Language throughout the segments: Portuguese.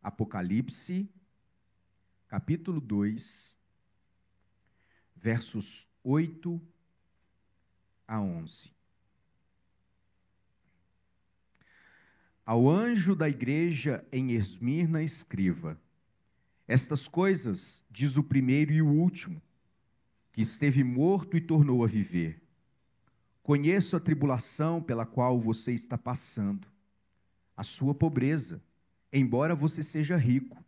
Apocalipse, capítulo 2, versos 8 a 11. Ao anjo da igreja em Esmirna escreva: estas coisas diz o primeiro e o último, que esteve morto e tornou a viver. Conheço a tribulação pela qual você está passando, a sua pobreza, embora você seja rico,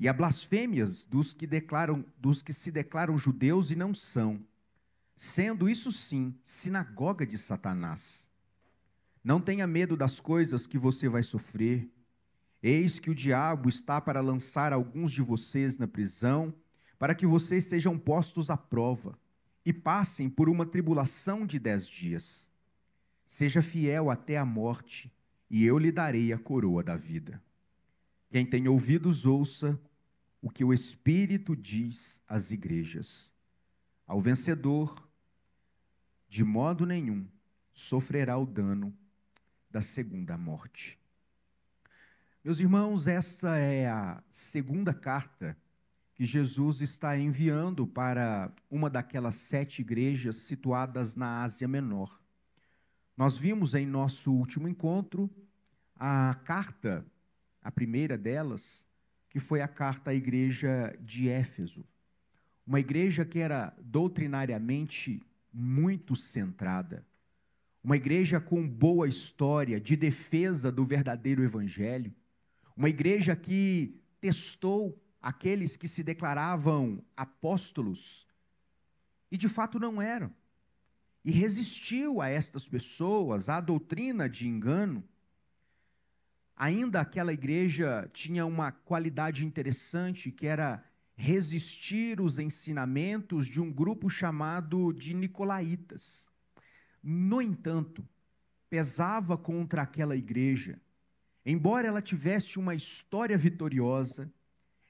e a blasfêmias dos que se declaram judeus e não são, sendo isso sim sinagoga de Satanás. Não tenha medo das coisas que você vai sofrer. Eis que o diabo está para lançar alguns de vocês na prisão, para que vocês sejam postos à prova e passem por uma tribulação de 10 dias. Seja fiel até a morte, e eu lhe darei a coroa da vida. Quem tem ouvidos, ouça o que o Espírito diz às igrejas. Ao vencedor, de modo nenhum, sofrerá o dano da segunda morte. Meus irmãos, esta é a segunda carta que Jesus está enviando para uma daquelas 7 igrejas situadas na Ásia Menor. Nós vimos em nosso último encontro a carta, a primeira delas, que foi a carta à igreja de Éfeso. Uma igreja que era doutrinariamente muito centrada. Uma igreja com boa história de defesa do verdadeiro evangelho. Uma igreja que testou aqueles que se declaravam apóstolos e de fato não eram. E resistiu a estas pessoas, à doutrina de engano. Ainda aquela igreja tinha uma qualidade interessante, que era resistir os ensinamentos de um grupo chamado de Nicolaítas. No entanto, pesava contra aquela igreja, embora ela tivesse uma história vitoriosa,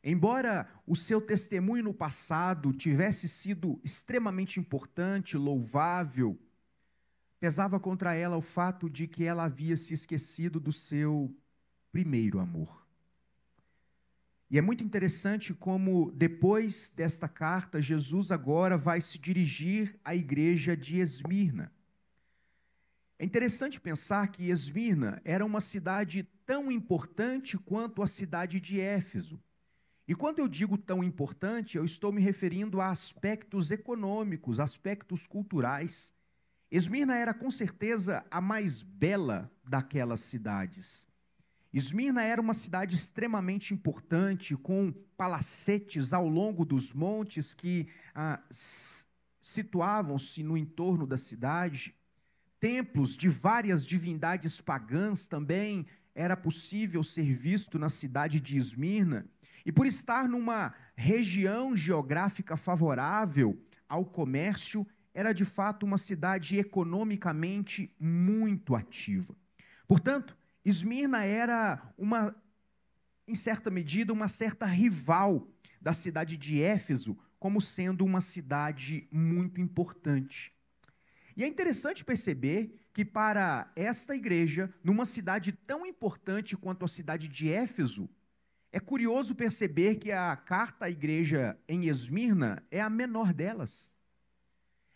embora o seu testemunho no passado tivesse sido extremamente importante, louvável, pesava contra ela o fato de que ela havia se esquecido do seu primeiro amor. E é muito interessante como, depois desta carta, Jesus agora vai se dirigir à igreja de Esmirna. É interessante pensar que Esmirna era uma cidade tão importante quanto a cidade de Éfeso. E quando eu digo tão importante, eu estou me referindo a aspectos econômicos, aspectos culturais. Esmirna era com certeza a mais bela daquelas cidades. Esmirna era uma cidade extremamente importante, com palacetes ao longo dos montes que situavam-se no entorno da cidade. Templos de várias divindades pagãs também era possível ser visto na cidade de Esmirna. E por estar numa região geográfica favorável ao comércio, era de fato uma cidade economicamente muito ativa. Portanto, Esmirna era em certa medida, uma certa rival da cidade de Éfeso, como sendo uma cidade muito importante. E é interessante perceber que para esta igreja, numa cidade tão importante quanto a cidade de Éfeso, é curioso perceber que a carta à igreja em Esmirna é a menor delas.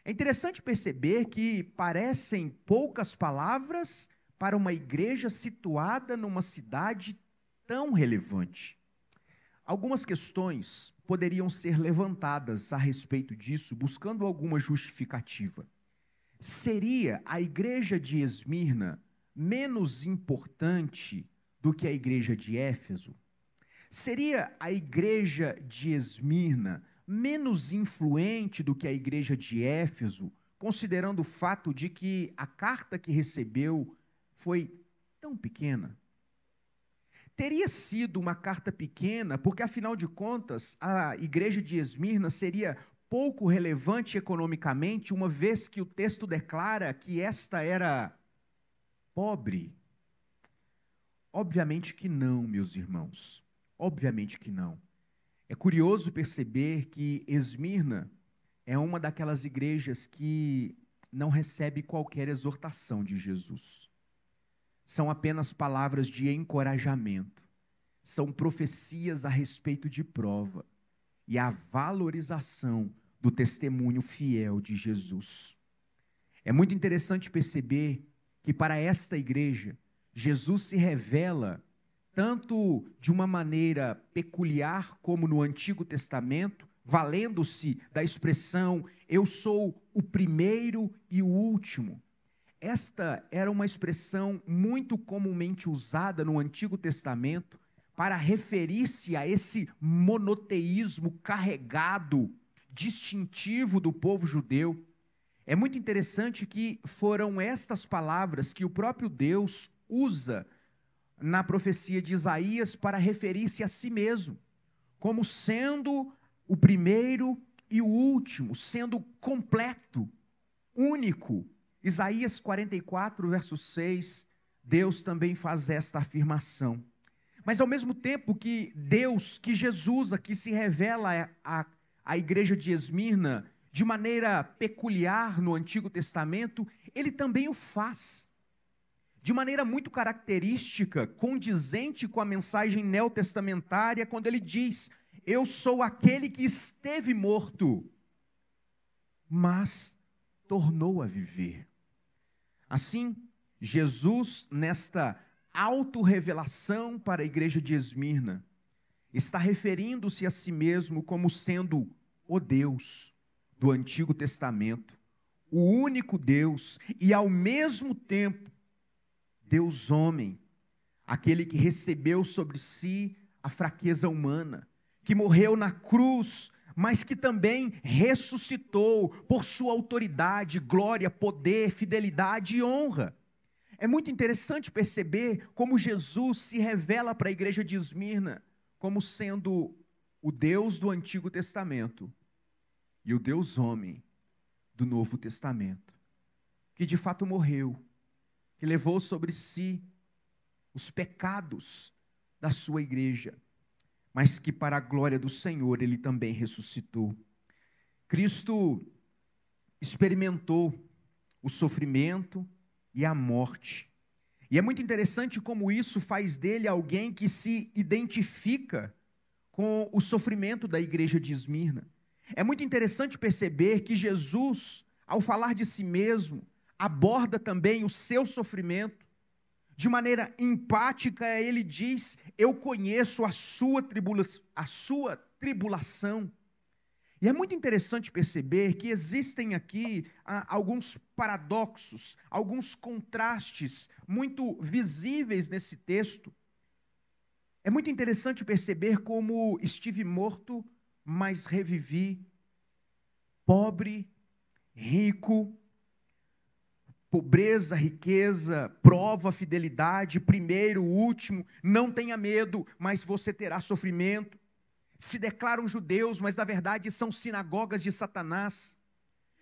É interessante perceber que parecem poucas palavras para uma igreja situada numa cidade tão relevante. Algumas questões poderiam ser levantadas a respeito disso, buscando alguma justificativa. Seria a igreja de Esmirna menos importante do que a igreja de Éfeso? Seria a igreja de Esmirna menos influente do que a igreja de Éfeso, considerando o fato de que a carta que recebeu foi tão pequena? Teria sido uma carta pequena, porque afinal de contas, a igreja de Esmirna seria pouco relevante economicamente, uma vez que o texto declara que esta era pobre? Obviamente que não, meus irmãos. Obviamente que não. É curioso perceber que Esmirna é uma daquelas igrejas que não recebe qualquer exortação de Jesus. São apenas palavras de encorajamento. são profecias a respeito de prova e a valorização do testemunho fiel de Jesus. É muito interessante perceber que para esta igreja, Jesus se revela tanto de uma maneira peculiar como no Antigo Testamento, valendo-se da expressão eu sou o primeiro e o último. Esta era uma expressão muito comumente usada no Antigo Testamento para referir-se a esse monoteísmo carregado, distintivo do povo judeu. É muito interessante que foram estas palavras que o próprio Deus usa na profecia de Isaías para referir-se a si mesmo, como sendo o primeiro e o último, sendo completo, único. Isaías 44, verso 6, Deus também faz esta afirmação. Mas ao mesmo tempo que Deus, que Jesus aqui se revela à igreja de Esmirna de maneira peculiar no Antigo Testamento, ele também o faz de maneira muito característica, condizente com a mensagem neotestamentária, quando ele diz: eu sou aquele que esteve morto, mas tornou a viver. Assim, Jesus, nesta autorrevelação para a igreja de Esmirna, está referindo-se a si mesmo como sendo o Deus do Antigo Testamento, o único Deus e ao mesmo tempo Deus homem, aquele que recebeu sobre si a fraqueza humana, que morreu na cruz, mas que também ressuscitou por sua autoridade, glória, poder, fidelidade e honra. É muito interessante perceber como Jesus se revela para a igreja de Esmirna como sendo o Deus do Antigo Testamento e o Deus homem do Novo Testamento, que de fato morreu, que levou sobre si os pecados da sua igreja, mas que para a glória do Senhor ele também ressuscitou. Cristo experimentou o sofrimento e a morte. E é muito interessante como isso faz dele alguém que se identifica com o sofrimento da igreja de Esmirna. É muito interessante perceber que Jesus, ao falar de si mesmo, aborda também o seu sofrimento. De maneira empática, ele diz: eu conheço a sua tribulação. E é muito interessante perceber que existem aqui alguns paradoxos, alguns contrastes muito visíveis nesse texto. É muito interessante perceber como estive morto, mas revivi, pobre, rico, pobreza, riqueza, prova, fidelidade, primeiro, último, não tenha medo, mas você terá sofrimento. Se declaram judeus, mas na verdade são sinagogas de Satanás.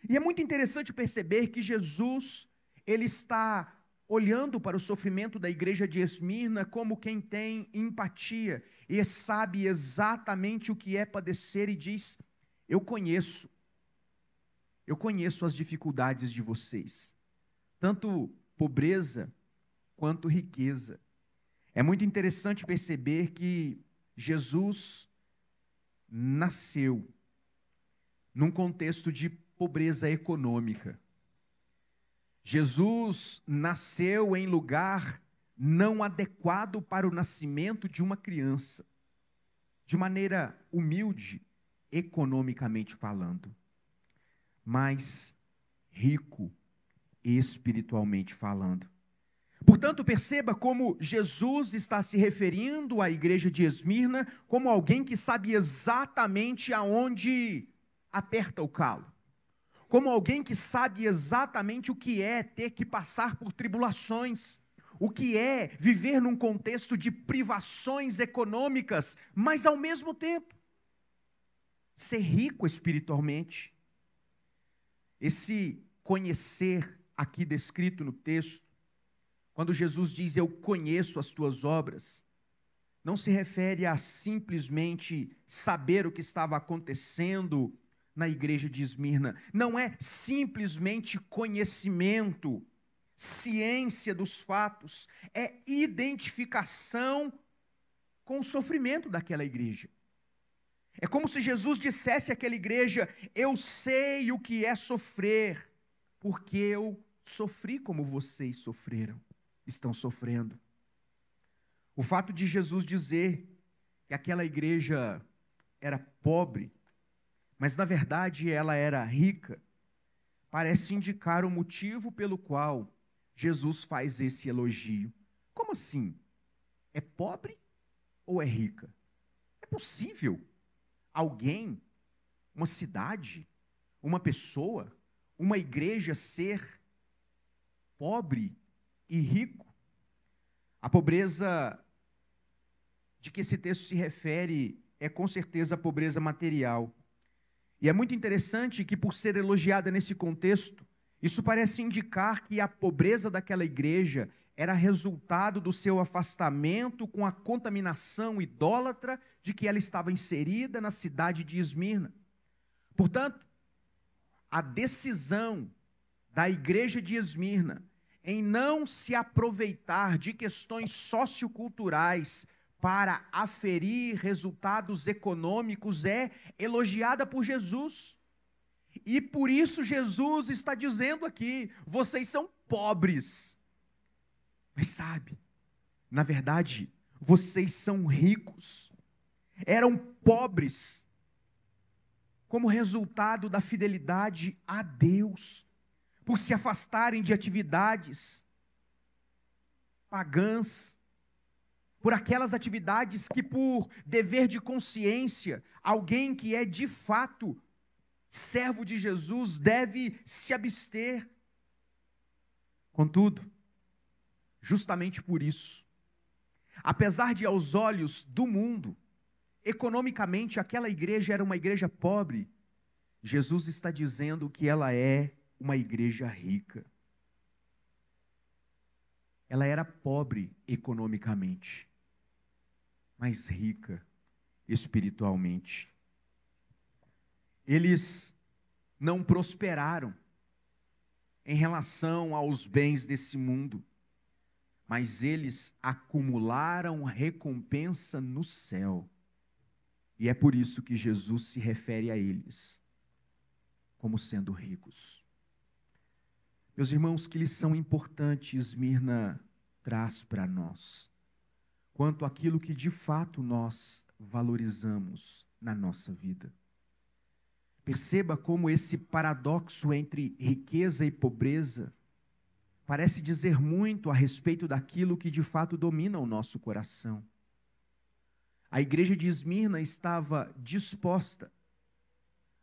E é muito interessante perceber que Jesus, ele está olhando para o sofrimento da igreja de Esmirna como quem tem empatia e sabe exatamente o que é padecer e diz: eu conheço as dificuldades de vocês, tanto pobreza quanto riqueza. É muito interessante perceber que Jesus nasceu num contexto de pobreza econômica. Jesus nasceu em lugar não adequado para o nascimento de uma criança, de maneira humilde, economicamente falando, mas rico espiritualmente falando. Portanto, perceba como Jesus está se referindo à igreja de Esmirna como alguém que sabe exatamente aonde aperta o calo, como alguém que sabe exatamente o que é ter que passar por tribulações, o que é viver num contexto de privações econômicas, mas ao mesmo tempo ser rico espiritualmente. Esse conhecer aqui descrito no texto, quando Jesus diz eu conheço as tuas obras, não se refere a simplesmente saber o que estava acontecendo na igreja de Esmirna. Não é simplesmente conhecimento, ciência dos fatos, é identificação com o sofrimento daquela igreja. É como se Jesus dissesse àquela igreja: eu sei o que é sofrer, porque eu sofri como vocês sofreram, estão sofrendo. O fato de Jesus dizer que aquela igreja era pobre, mas na verdade ela era rica, parece indicar o motivo pelo qual Jesus faz esse elogio. Como assim? É pobre ou é rica? É possível alguém, uma cidade, uma pessoa, uma igreja ser pobre e rico? A pobreza de que esse texto se refere é com certeza a pobreza material. E é muito interessante que, por ser elogiada nesse contexto, isso parece indicar que a pobreza daquela igreja era resultado do seu afastamento com a contaminação idólatra de que ela estava inserida na cidade de Esmirna. Portanto, a decisão da igreja de Esmirna em não se aproveitar de questões socioculturais para aferir resultados econômicos é elogiada por Jesus. E por isso Jesus está dizendo aqui: vocês são pobres. Mas sabe, na verdade, vocês são ricos. Eram pobres como resultado da fidelidade a Deus, por se afastarem de atividades pagãs, por aquelas atividades que, por dever de consciência, alguém que é de fato servo de Jesus deve se abster. Contudo, justamente por isso, apesar de aos olhos do mundo, economicamente aquela igreja era uma igreja pobre, Jesus está dizendo que ela é uma igreja rica. Ela era pobre economicamente, mas rica espiritualmente. Eles não prosperaram em relação aos bens desse mundo, mas eles acumularam recompensa no céu. E é por isso que Jesus se refere a eles como sendo ricos. Meus irmãos, que lição importante Esmirna traz para nós, quanto àquilo que de fato nós valorizamos na nossa vida. Perceba como esse paradoxo entre riqueza e pobreza parece dizer muito a respeito daquilo que de fato domina o nosso coração. A igreja de Esmirna estava disposta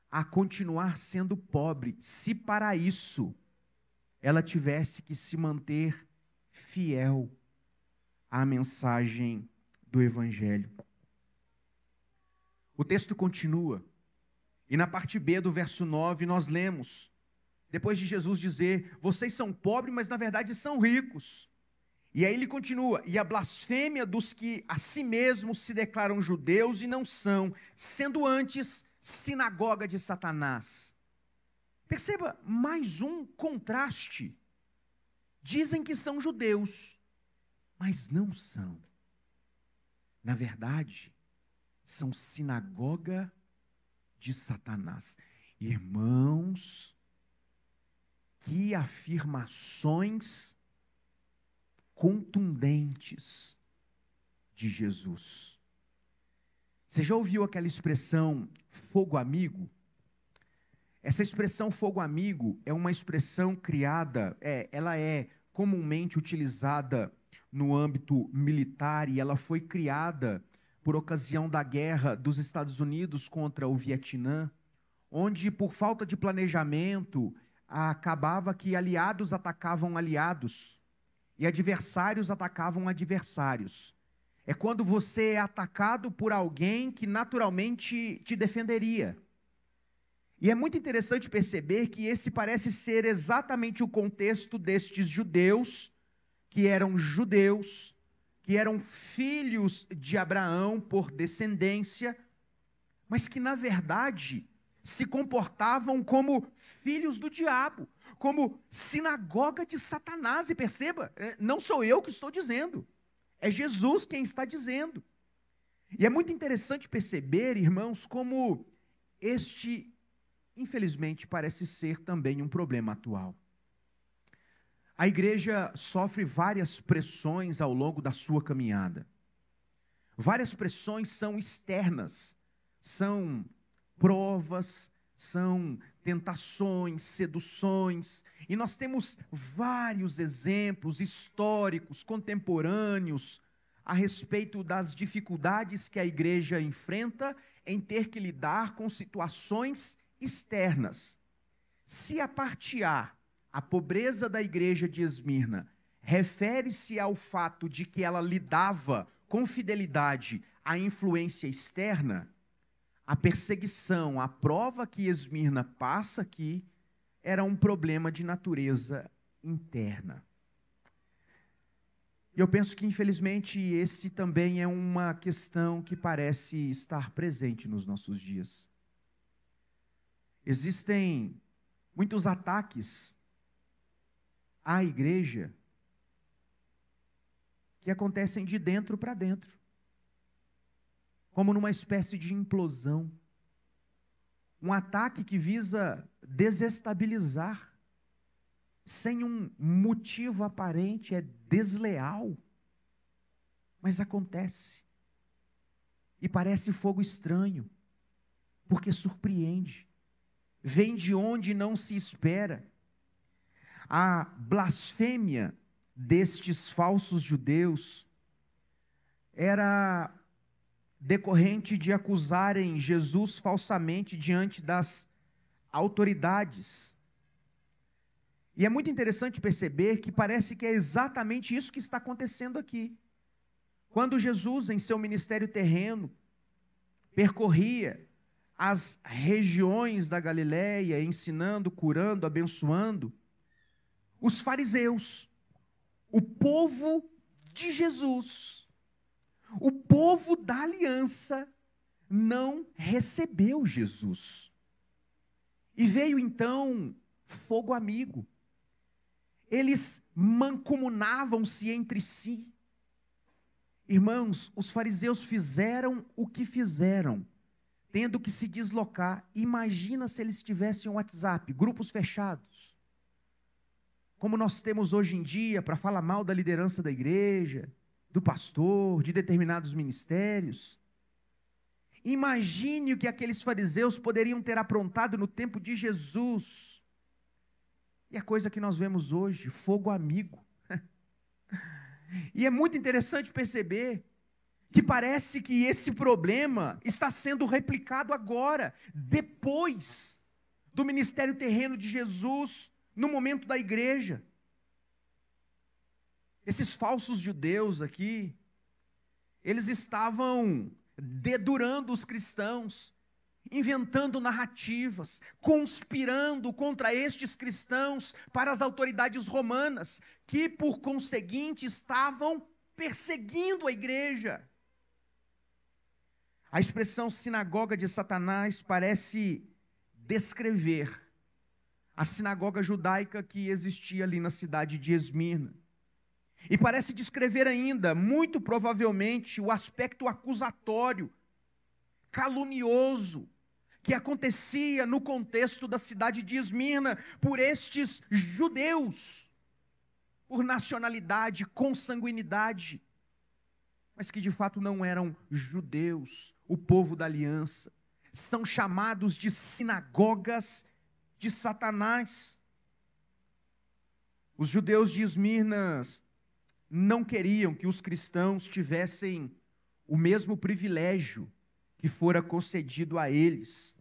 a continuar sendo pobre, se para isso ela tivesse que se manter fiel à mensagem do Evangelho. O texto continua, e na parte B do verso 9 nós lemos, depois de Jesus dizer: vocês são pobres, mas na verdade são ricos. E aí ele continua: e a blasfêmia dos que a si mesmos se declaram judeus e não são, sendo antes sinagoga de Satanás. Perceba mais um contraste. Dizem que são judeus, mas não são. Na verdade, são sinagoga de Satanás. Irmãos, que afirmações contundentes de Jesus. Você já ouviu aquela expressão fogo amigo? Essa expressão fogo amigo é uma expressão criada, ela é comumente utilizada no âmbito militar e ela foi criada por ocasião da guerra dos Estados Unidos contra o Vietnã, onde por falta de planejamento acabava que aliados atacavam aliados e adversários atacavam adversários. É quando você é atacado por alguém que naturalmente te defenderia. E é muito interessante perceber que esse parece ser exatamente o contexto destes judeus, que eram filhos de Abraão por descendência, mas que na verdade se comportavam como filhos do diabo, como sinagoga de Satanás. E perceba, não sou eu que estou dizendo, é Jesus quem está dizendo. E é muito interessante perceber, irmãos, como este, infelizmente, parece ser também um problema atual. A igreja sofre várias pressões ao longo da sua caminhada. Várias pressões são externas, são provas, são tentações, seduções, e nós temos vários exemplos históricos, contemporâneos, a respeito das dificuldades que a igreja enfrenta em ter que lidar com situações externas. Se a parte a pobreza da igreja de Esmirna, refere-se ao fato de que ela lidava com fidelidade à influência externa, a perseguição, a prova que Esmirna passa aqui, era um problema de natureza interna. E eu penso que, infelizmente, esse também é uma questão que parece estar presente nos nossos dias. Existem muitos ataques à igreja que acontecem de dentro para dentro, como numa espécie de implosão. Um ataque que visa desestabilizar, sem um motivo aparente, é desleal, mas acontece. E parece fogo estranho, porque surpreende, vem de onde não se espera. A blasfêmia destes falsos judeus era decorrente de acusarem Jesus falsamente diante das autoridades. E é muito interessante perceber que parece que é exatamente isso que está acontecendo aqui. Quando Jesus, em seu ministério terreno, percorria as regiões da Galileia, ensinando, curando, abençoando, os fariseus, o povo de Jesus, o povo da aliança, não recebeu Jesus. E veio então fogo amigo. Eles mancomunavam-se entre si. Irmãos, os fariseus fizeram o que fizeram, tendo que se deslocar. Imagina se eles tivessem um WhatsApp, grupos fechados, como nós temos hoje em dia, para falar mal da liderança da igreja, do pastor, de determinados ministérios. Imagine o que aqueles fariseus poderiam ter aprontado no tempo de Jesus. E a coisa que nós vemos hoje, fogo amigo. E é muito interessante perceber que parece que esse problema está sendo replicado agora, depois do ministério terreno de Jesus, no momento da igreja. Esses falsos judeus aqui, eles estavam dedurando os cristãos, inventando narrativas, conspirando contra estes cristãos para as autoridades romanas, que por conseguinte estavam perseguindo a igreja. A expressão sinagoga de Satanás parece descrever a sinagoga judaica que existia ali na cidade de Esmirna. E parece descrever ainda, muito provavelmente, o aspecto acusatório, calunioso, que acontecia no contexto da cidade de Esmirna por estes judeus, por nacionalidade, consanguinidade, mas que de fato não eram judeus, o povo da aliança. São chamados de sinagogas de Satanás. Os judeus de Esmirna não queriam que os cristãos tivessem o mesmo privilégio que fora concedido a eles.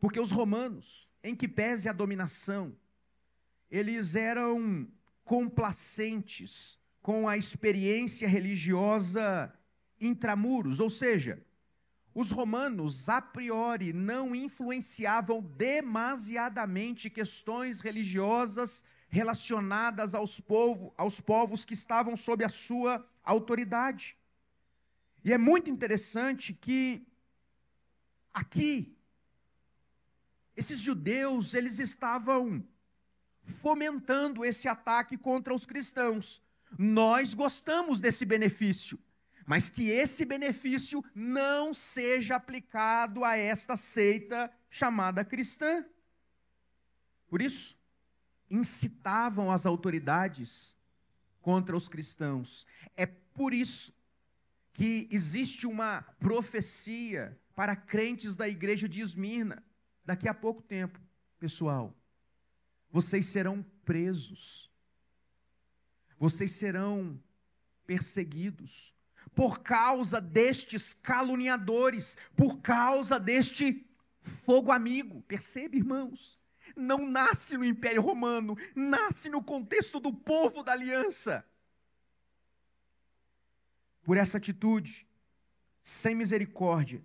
Porque os romanos, em que pese a dominação, eles eram complacentes com a experiência religiosa intramuros, ou seja, os romanos a priori não influenciavam demasiadamente questões religiosas relacionadas aos povos que estavam sob a sua autoridade. E é muito interessante que aqui, esses judeus, eles estavam fomentando esse ataque contra os cristãos. Nós gostamos desse benefício. mas que esse benefício não seja aplicado a esta seita chamada cristã. Por isso, incitavam as autoridades contra os cristãos. É por isso que existe uma profecia para crentes da igreja de Esmirna. Daqui a pouco tempo, pessoal, vocês serão presos, vocês serão perseguidos por causa destes caluniadores, por causa deste fogo amigo. Percebe, irmãos? Não nasce no Império Romano, nasce no contexto do povo da aliança. Por essa atitude, sem misericórdia,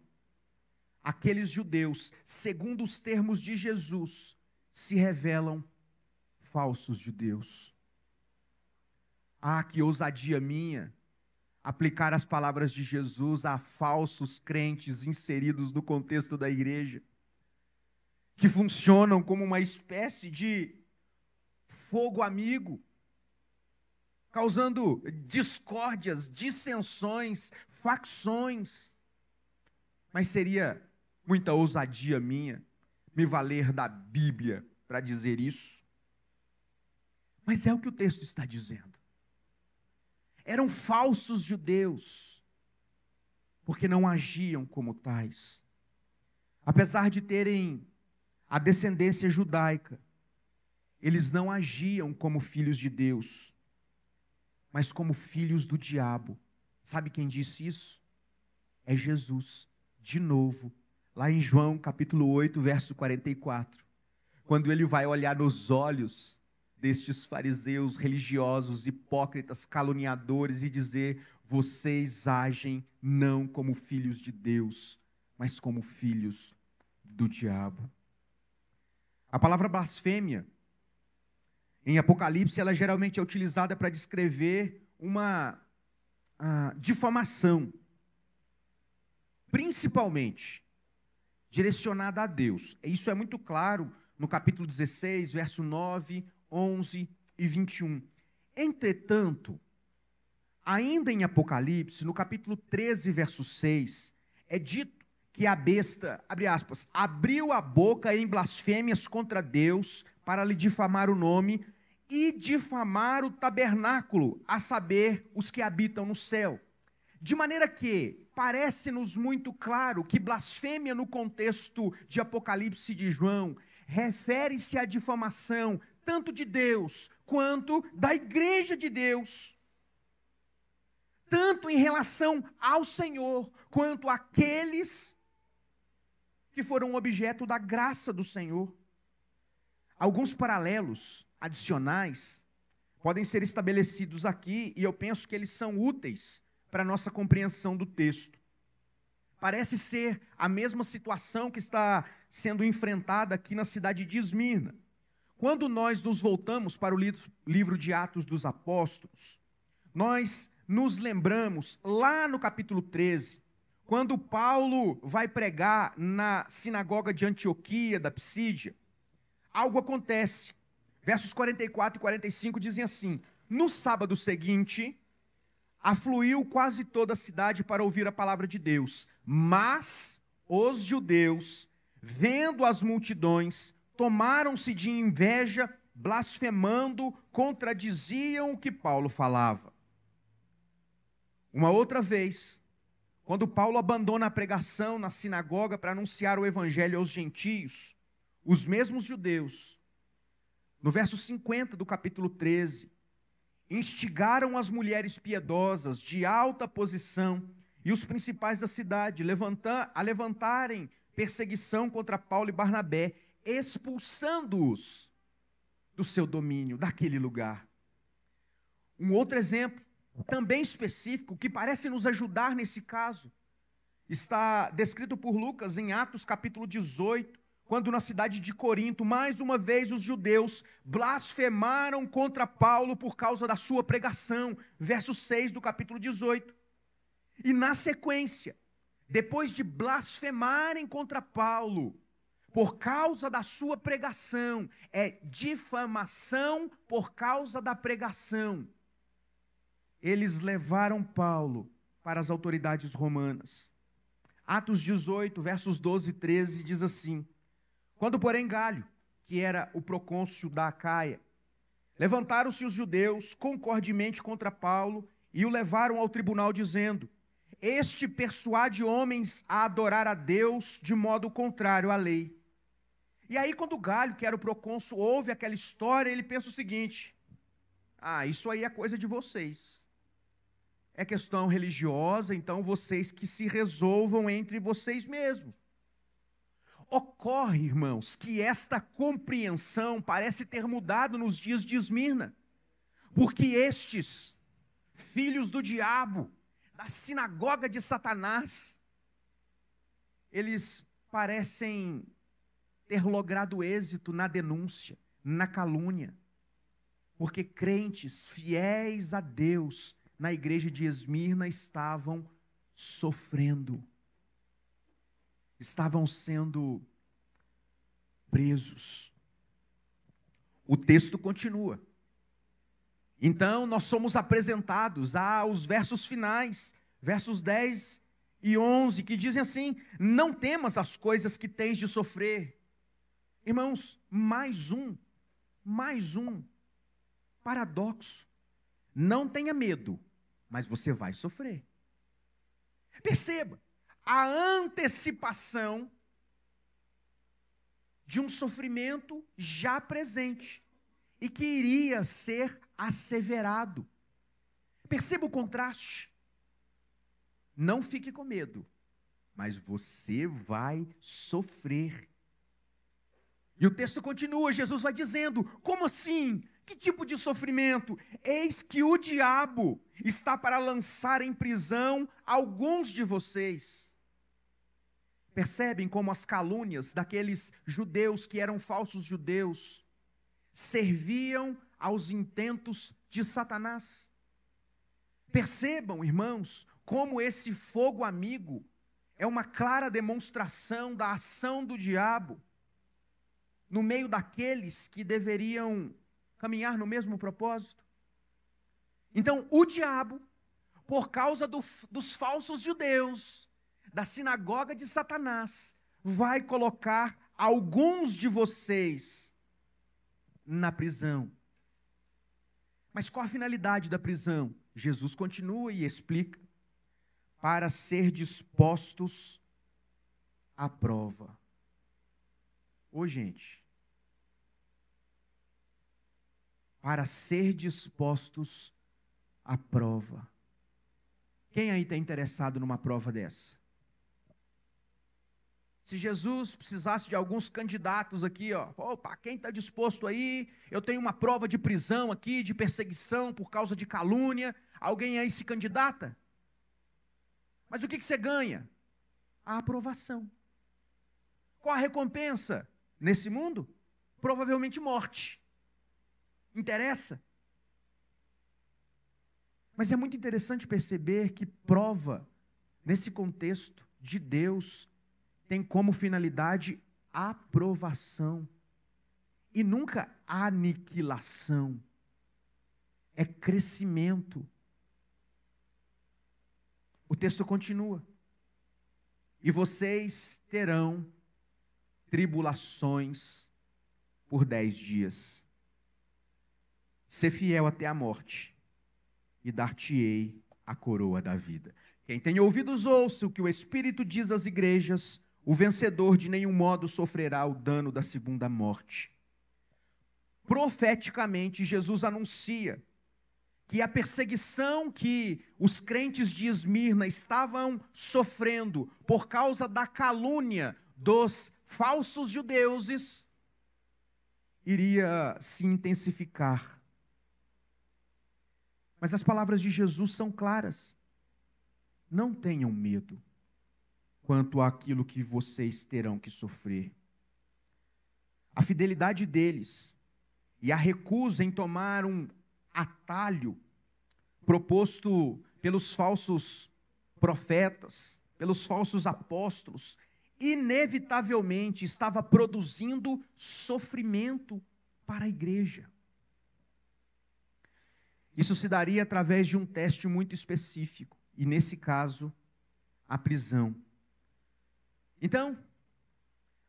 aqueles judeus, segundo os termos de Jesus, se revelam falsos judeus. Ah, que ousadia minha aplicar as palavras de Jesus a falsos crentes inseridos no contexto da igreja, que funcionam como uma espécie de fogo amigo, causando discórdias, dissensões, facções. Mas seria muita ousadia minha me valer da Bíblia para dizer isso. Mas é o que o texto está dizendo. Eram falsos judeus, porque não agiam como tais. Apesar de terem a descendência judaica, eles não agiam como filhos de Deus, mas como filhos do diabo. Sabe quem disse isso? É Jesus, de novo, lá em João capítulo 8, verso 44, quando ele vai olhar nos olhos destes fariseus religiosos, hipócritas, caluniadores e dizer: vocês agem não como filhos de Deus, mas como filhos do diabo. A palavra blasfêmia, em Apocalipse, ela geralmente é utilizada para descrever uma difamação, principalmente direcionada a Deus. Isso é muito claro no capítulo 16, verso 9, 11 e 21. Entretanto, ainda em Apocalipse, no capítulo 13, verso 6, é dito que a besta, abre aspas, abriu a boca em blasfêmias contra Deus para lhe difamar o nome e difamar o tabernáculo, a saber, os que habitam no céu. De maneira que parece-nos muito claro que blasfêmia no contexto de Apocalipse de João refere-se à difamação tanto de Deus quanto da igreja de Deus. Tanto em relação ao Senhor quanto àqueles que foram objeto da graça do Senhor. Alguns paralelos adicionais podem ser estabelecidos aqui, e eu penso que eles são úteis para a nossa compreensão do texto. Parece ser a mesma situação que está sendo enfrentada aqui na cidade de Esmirna. Quando nós nos voltamos para o livro de Atos dos Apóstolos, nós nos lembramos lá no capítulo 13, quando Paulo vai pregar na sinagoga de Antioquia, da Psídia, algo acontece. Versos 44 e 45 dizem assim: no sábado seguinte, afluiu quase toda a cidade para ouvir a palavra de Deus, mas os judeus, vendo as multidões, tomaram-se de inveja, blasfemando, contradiziam o que Paulo falava. Uma outra vez, quando Paulo abandona a pregação na sinagoga para anunciar o evangelho aos gentios, os mesmos judeus, no verso 50 do capítulo 13, instigaram as mulheres piedosas de alta posição e os principais da cidade a levantarem perseguição contra Paulo e Barnabé, expulsando-os do seu domínio, daquele lugar. Um outro exemplo, também específico, que parece nos ajudar nesse caso, está descrito por Lucas em Atos capítulo 18, quando na cidade de Corinto, mais uma vez os judeus blasfemaram contra Paulo por causa da sua pregação, verso 6 do capítulo 18. E na sequência, depois de blasfemarem contra Paulo, por causa da sua pregação, é difamação por causa da pregação, eles levaram Paulo para as autoridades romanas. Atos 18, versos 12 e 13, diz assim: quando, porém, Galho, que era o procônsul da Acaia, levantaram-se os judeus concordemente contra Paulo e o levaram ao tribunal, dizendo: este persuade homens a adorar a Deus de modo contrário à lei. E aí, quando Galho, que era o procônsul, ouve aquela história, ele pensa o seguinte: isso aí é coisa de vocês. É questão religiosa, então vocês que se resolvam entre vocês mesmos. Ocorre, irmãos, que esta compreensão parece ter mudado nos dias de Esmirna, porque estes filhos do diabo, da sinagoga de Satanás, eles parecem ter logrado êxito na denúncia, na calúnia, porque crentes fiéis a Deus na igreja de Esmirna estavam sofrendo, estavam sendo presos. O texto continua. Então, nós somos apresentados aos versos finais, versos 10 e 11, que dizem assim: não temas as coisas que tens de sofrer. Irmãos, mais um paradoxo. Não tenha medo, mas você vai sofrer. Perceba, a antecipação de um sofrimento já presente e que iria ser asseverado. Perceba o contraste. Não fique com medo, mas você vai sofrer. E o texto continua, Jesus vai dizendo: como assim? Que tipo de sofrimento? Eis que o diabo está para lançar em prisão alguns de vocês. Percebem como as calúnias daqueles judeus que eram falsos judeus serviam aos intentos de Satanás? Percebam, irmãos, como esse fogo amigo é uma clara demonstração da ação do diabo no meio daqueles que deveriam caminhar no mesmo propósito. Então, o diabo, por causa dos falsos judeus, da sinagoga de Satanás, vai colocar alguns de vocês na prisão. Mas qual a finalidade da prisão? Jesus continua e explica: para ser dispostos à prova. Ô, gente, para ser dispostos à prova. Quem aí está interessado numa prova dessa? Se Jesus precisasse de alguns candidatos aqui, opa, quem está disposto aí? Eu tenho uma prova de prisão aqui, de perseguição por causa de calúnia. Alguém aí se candidata? Mas o que você ganha? A aprovação. Qual a recompensa nesse mundo? Provavelmente morte. Interessa? Mas é muito interessante perceber que prova, nesse contexto de Deus, tem como finalidade aprovação e nunca aniquilação. É crescimento. O texto continua: e vocês terão tribulações por 10 dias. Ser fiel até a morte, e dar-te-ei a coroa da vida. Quem tem ouvidos, ouça o que o Espírito diz às igrejas: o vencedor de nenhum modo sofrerá o dano da segunda morte. Profeticamente, Jesus anuncia que a perseguição que os crentes de Esmirna estavam sofrendo por causa da calúnia dos falsos judeus iria se intensificar. Mas as palavras de Jesus são claras: não tenham medo quanto àquilo que vocês terão que sofrer. A fidelidade deles e a recusa em tomar um atalho proposto pelos falsos profetas, pelos falsos apóstolos, inevitavelmente estava produzindo sofrimento para a igreja. Isso se daria através de um teste muito específico. e, nesse caso, a prisão. Então,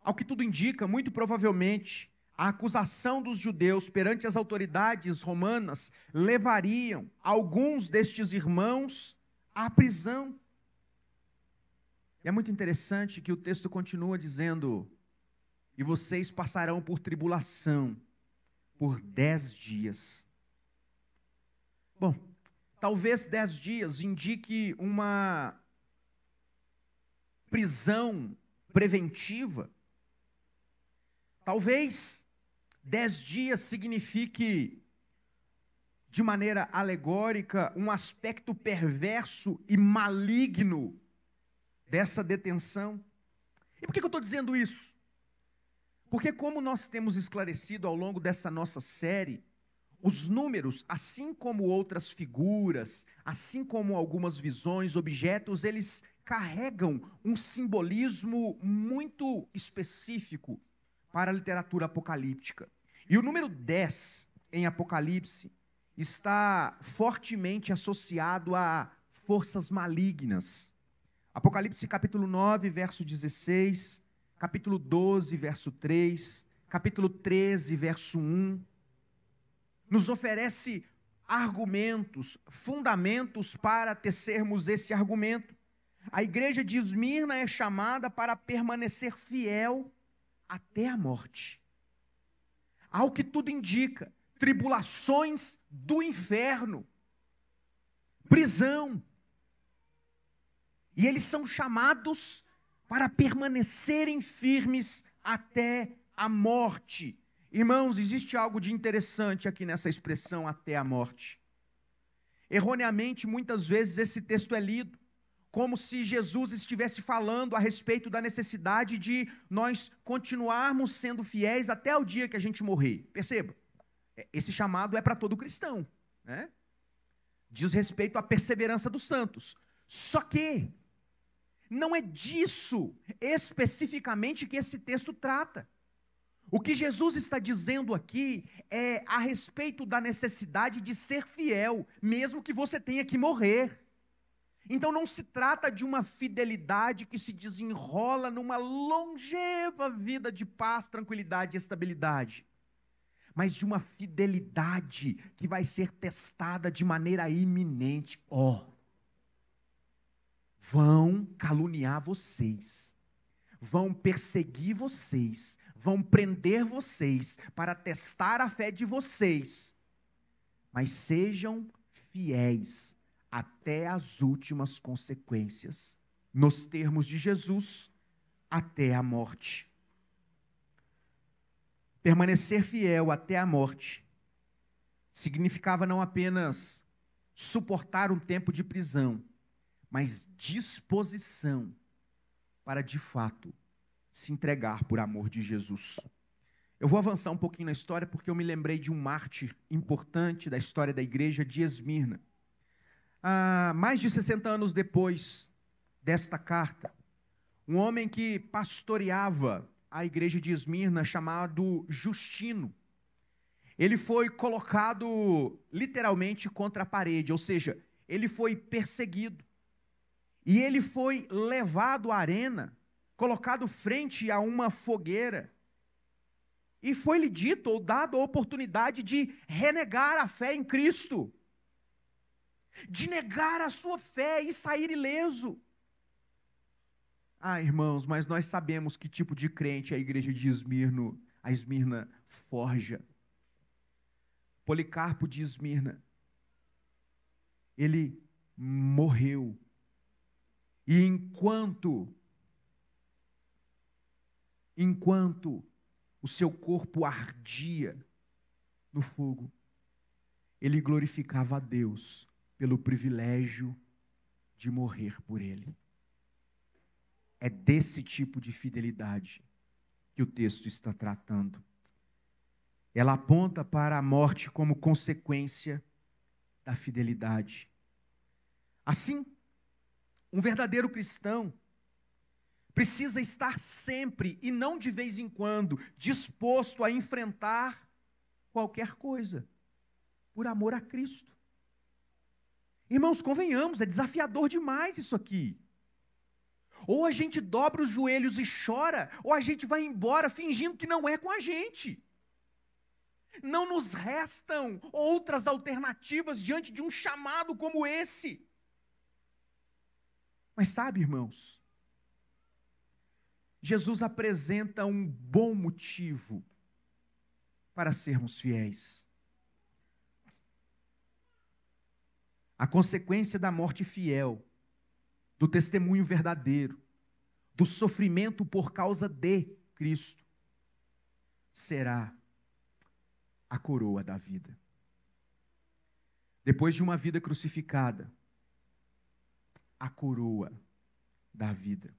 ao que tudo indica, muito provavelmente, a acusação dos judeus perante as autoridades romanas levariam alguns destes irmãos à prisão. E é muito interessante que o texto continua dizendo: e vocês passarão por tribulação por 10 dias. Bom, talvez 10 dias indique uma prisão preventiva. Talvez 10 dias signifique, de maneira alegórica, um aspecto perverso e maligno dessa detenção. E por que eu estou dizendo isso? Porque, como nós temos esclarecido ao longo dessa nossa série, os números, assim como outras figuras, assim como algumas visões, objetos, eles carregam um simbolismo muito específico para a literatura apocalíptica. E o número 10 em Apocalipse está fortemente associado a forças malignas. Apocalipse capítulo 9, verso 16, capítulo 12, verso 3, capítulo 13, verso 1, nos oferece argumentos, fundamentos para tecermos esse argumento. A igreja de Esmirna é chamada para permanecer fiel até a morte. Ao que tudo indica, tribulações do inferno, prisão. E eles são chamados para permanecerem firmes até a morte. Irmãos, existe algo de interessante aqui nessa expressão até a morte. Erroneamente, muitas vezes esse texto é lido como se Jesus estivesse falando a respeito da necessidade de nós continuarmos sendo fiéis até o dia que a gente morrer. Perceba, esse chamado é para todo cristão, né? Diz respeito à perseverança dos santos. Só que não é disso especificamente que esse texto trata. O que Jesus está dizendo aqui é a respeito da necessidade de ser fiel, mesmo que você tenha que morrer. Então não se trata de uma fidelidade que se desenrola numa longeva vida de paz, tranquilidade e estabilidade, mas de uma fidelidade que vai ser testada de maneira iminente. Vão caluniar vocês, vão perseguir vocês, vão prender vocês para testar a fé de vocês, mas sejam fiéis até as últimas consequências, nos termos de Jesus, até a morte. Permanecer fiel até a morte significava não apenas suportar um tempo de prisão, mas disposição para, de fato, se entregar por amor de Jesus. Eu vou avançar um pouquinho na história porque eu me lembrei de um mártir importante da história da igreja de Esmirna. Mais de 60 anos depois desta carta, um homem que pastoreava a igreja de Esmirna, chamado Justino, ele foi colocado literalmente contra a parede, ou seja, ele foi perseguido. E ele foi levado à arena, colocado frente a uma fogueira, e foi-lhe dito ou dado a oportunidade de renegar a fé em Cristo, de negar a sua fé e sair ileso. Irmãos, mas nós sabemos que tipo de crente a igreja de Esmirna forja. Policarpo de Esmirna, ele morreu. E enquanto o seu corpo ardia no fogo, ele glorificava a Deus pelo privilégio de morrer por ele. É desse tipo de fidelidade que o texto está tratando. Ela aponta para a morte como consequência da fidelidade. Assim, um verdadeiro cristão precisa estar sempre, e não de vez em quando, disposto a enfrentar qualquer coisa, por amor a Cristo. Irmãos, convenhamos, é desafiador demais isso aqui. Ou a gente dobra os joelhos e chora, ou a gente vai embora fingindo que não é com a gente. Não nos restam outras alternativas diante de um chamado como esse. Mas sabe, irmãos, Jesus apresenta um bom motivo para sermos fiéis. A consequência da morte fiel, do testemunho verdadeiro, do sofrimento por causa de Cristo, será a coroa da vida. Depois de uma vida crucificada, a coroa da vida.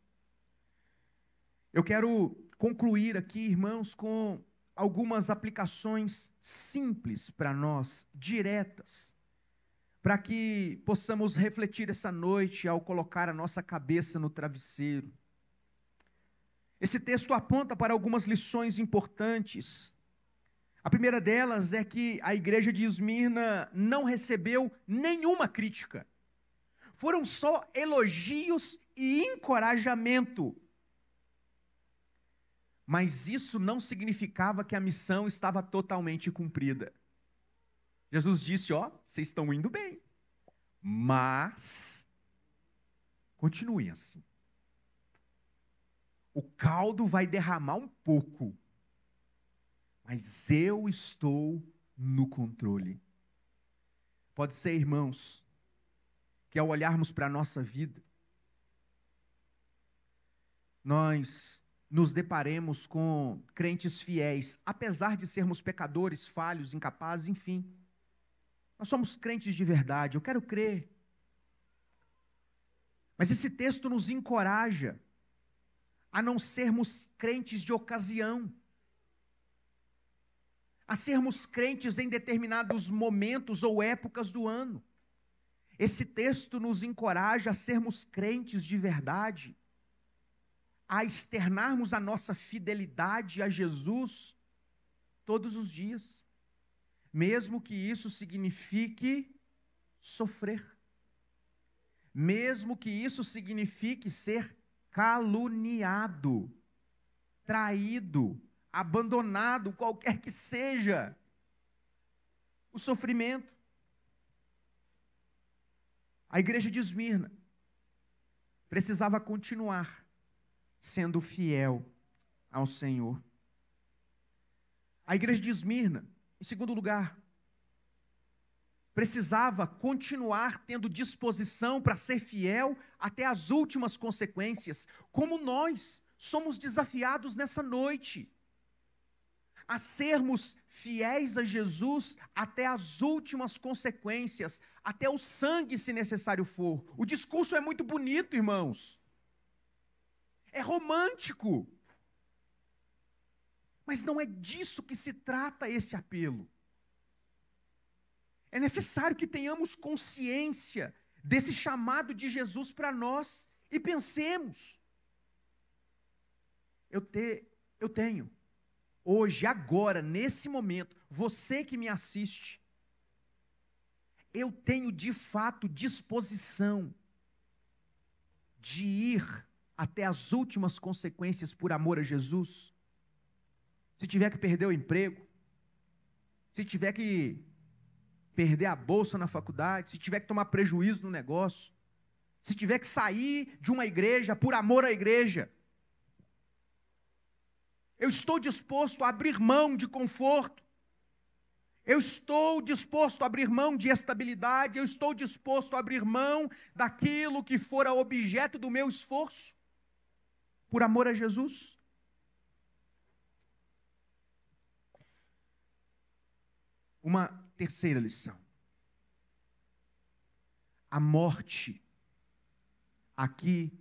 Eu quero concluir aqui, irmãos, com algumas aplicações simples para nós, diretas, para que possamos refletir essa noite ao colocar a nossa cabeça no travesseiro. Esse texto aponta para algumas lições importantes. A primeira delas é que a igreja de Esmirna não recebeu nenhuma crítica. Foram só elogios e encorajamento. Mas isso não significava que a missão estava totalmente cumprida. Jesus disse, vocês estão indo bem, mas continuem assim. O caldo vai derramar um pouco, mas eu estou no controle. Pode ser, irmãos, que ao olharmos para a nossa vida, nós nos deparemos com crentes fiéis, apesar de sermos pecadores, falhos, incapazes, enfim. Nós somos crentes de verdade, eu quero crer. Mas esse texto nos encoraja a não sermos crentes de ocasião, a sermos crentes em determinados momentos ou épocas do ano. Esse texto nos encoraja a sermos crentes de verdade, a externarmos a nossa fidelidade a Jesus todos os dias, mesmo que isso signifique sofrer, mesmo que isso signifique ser caluniado, traído, abandonado, qualquer que seja o sofrimento. A igreja de Esmirna precisava continuar sendo fiel ao Senhor. A igreja de Esmirna, em segundo lugar, precisava continuar tendo disposição para ser fiel até as últimas consequências, como nós somos desafiados nessa noite, a sermos fiéis a Jesus até as últimas consequências, até o sangue, se necessário for. O discurso é muito bonito, irmãos. É romântico. Mas não é disso que se trata esse apelo. É necessário que tenhamos consciência desse chamado de Jesus para nós e pensemos. Eu tenho, hoje, agora, nesse momento, você que me assiste, eu tenho de fato disposição de ir até as últimas consequências por amor a Jesus? Se tiver que perder o emprego, se tiver que perder a bolsa na faculdade, se tiver que tomar prejuízo no negócio, se tiver que sair de uma igreja por amor à igreja, eu estou disposto a abrir mão de conforto, eu estou disposto a abrir mão de estabilidade, eu estou disposto a abrir mão daquilo que fora objeto do meu esforço, por amor a Jesus. Uma terceira lição. A morte, aqui,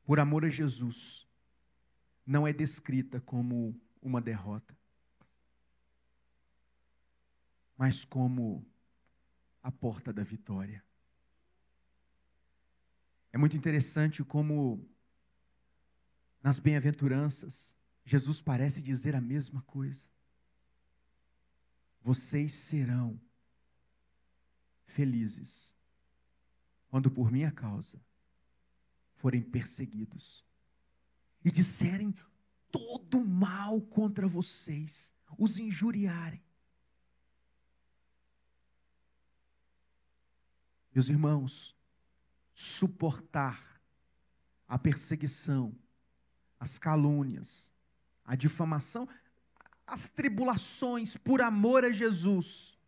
por amor a Jesus, não é descrita como uma derrota, mas como a porta da vitória. É muito interessante como, nas bem-aventuranças, Jesus parece dizer a mesma coisa. Vocês serão felizes quando por minha causa forem perseguidos e disserem todo mal contra vocês, os injuriarem. Meus irmãos, suportar a perseguição, as calúnias, a difamação, as tribulações por amor a Jesus,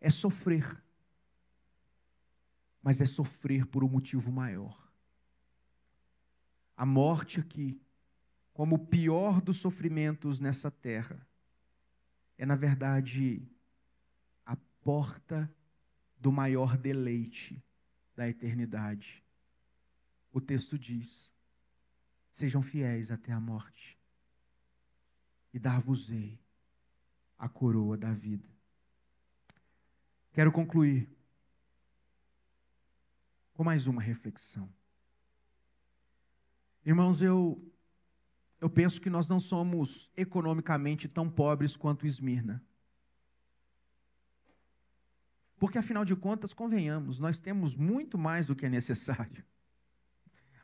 é sofrer, mas é sofrer por um motivo maior. A morte aqui, como o pior dos sofrimentos nessa terra, é na verdade a porta do maior deleite da eternidade. O texto diz: sejam fiéis até a morte, e dar-vos-ei a coroa da vida. Quero concluir com mais uma reflexão. Irmãos, eu penso que nós não somos economicamente tão pobres quanto Esmirna. Porque, afinal de contas, convenhamos, nós temos muito mais do que é necessário.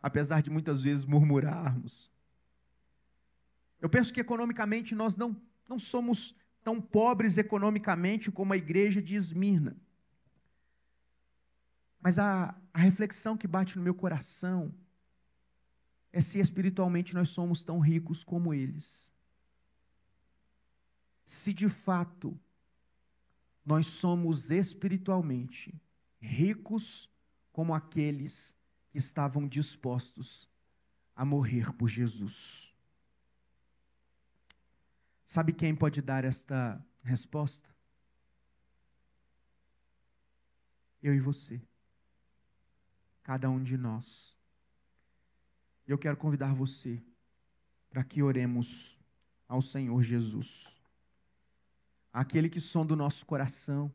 Apesar de muitas vezes murmurarmos. Eu penso que economicamente nós não somos tão pobres economicamente como a igreja de Esmirna. Mas a reflexão que bate no meu coração é se espiritualmente nós somos tão ricos como eles. Se de fato nós somos espiritualmente ricos como aqueles que estavam dispostos a morrer por Jesus. Sabe quem pode dar esta resposta? Eu e você. Cada um de nós. Eu quero convidar você para que oremos ao Senhor Jesus. Aquele que sonda o nosso coração,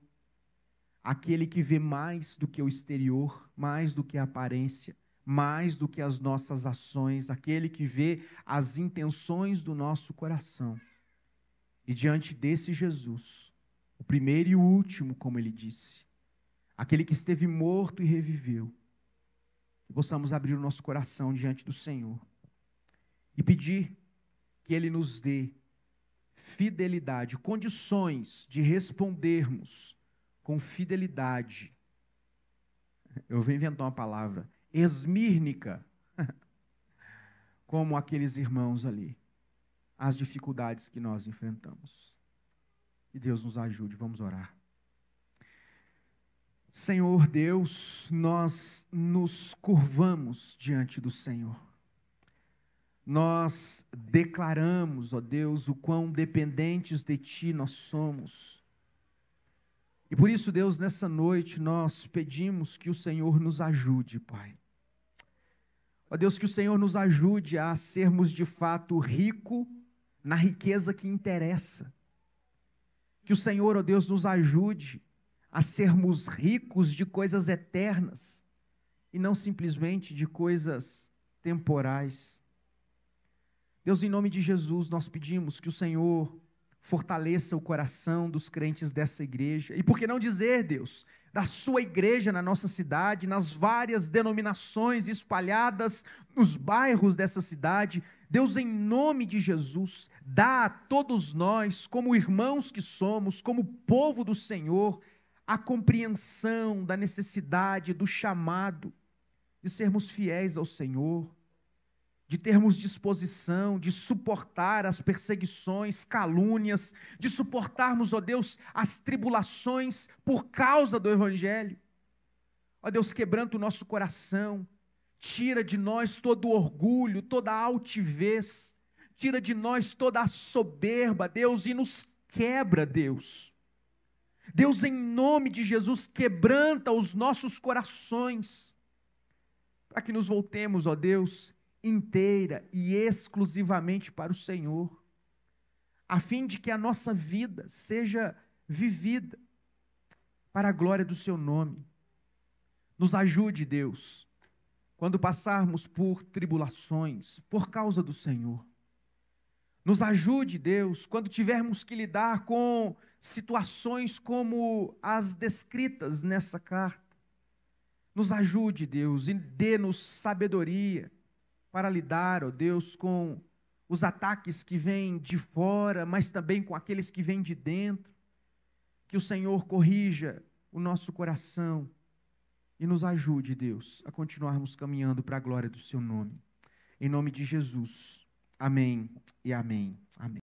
aquele que vê mais do que o exterior, mais do que a aparência, mais do que as nossas ações, aquele que vê as intenções do nosso coração. E diante desse Jesus, o primeiro e o último, como ele disse, aquele que esteve morto e reviveu, que possamos abrir o nosso coração diante do Senhor e pedir que Ele nos dê fidelidade, condições de respondermos com fidelidade. Eu vou inventar uma palavra, esmírnica, como aqueles irmãos ali, as dificuldades que nós enfrentamos. Que Deus nos ajude, vamos orar. Senhor Deus, nós nos curvamos diante do Senhor. Nós declaramos, ó Deus, o quão dependentes de Ti nós somos. E por isso, Deus, nessa noite nós pedimos que o Senhor nos ajude, Pai. Ó Deus, que o Senhor nos ajude a sermos de fato ricos na riqueza que interessa. Que o Senhor, ó Deus, nos ajude a sermos ricos de coisas eternas e não simplesmente de coisas temporais. Deus, em nome de Jesus, nós pedimos que o Senhor fortaleça o coração dos crentes dessa igreja. E por que não dizer, Deus, da sua igreja na nossa cidade, nas várias denominações espalhadas nos bairros dessa cidade. Deus, em nome de Jesus, dá a todos nós, como irmãos que somos, como povo do Senhor, a compreensão da necessidade, do chamado, de sermos fiéis ao Senhor, de termos disposição, de suportar as perseguições, calúnias, de suportarmos, ó Deus, as tribulações por causa do Evangelho. Ó Deus, quebranta o nosso coração, tira de nós todo o orgulho, toda a altivez, tira de nós toda a soberba, Deus, e nos quebra, Deus. Deus, em nome de Jesus, quebranta os nossos corações, para que nos voltemos, ó Deus, inteira e exclusivamente para o Senhor, a fim de que a nossa vida seja vivida para a glória do Seu nome. Nos ajude, Deus, quando passarmos por tribulações, por causa do Senhor. Nos ajude, Deus, quando tivermos que lidar com situações como as descritas nessa carta. Nos ajude, Deus, e dê-nos sabedoria para lidar, ó Deus, com os ataques que vêm de fora, mas também com aqueles que vêm de dentro. Que o Senhor corrija o nosso coração e nos ajude, Deus, a continuarmos caminhando para a glória do seu nome. Em nome de Jesus. Amém e amém. Amém.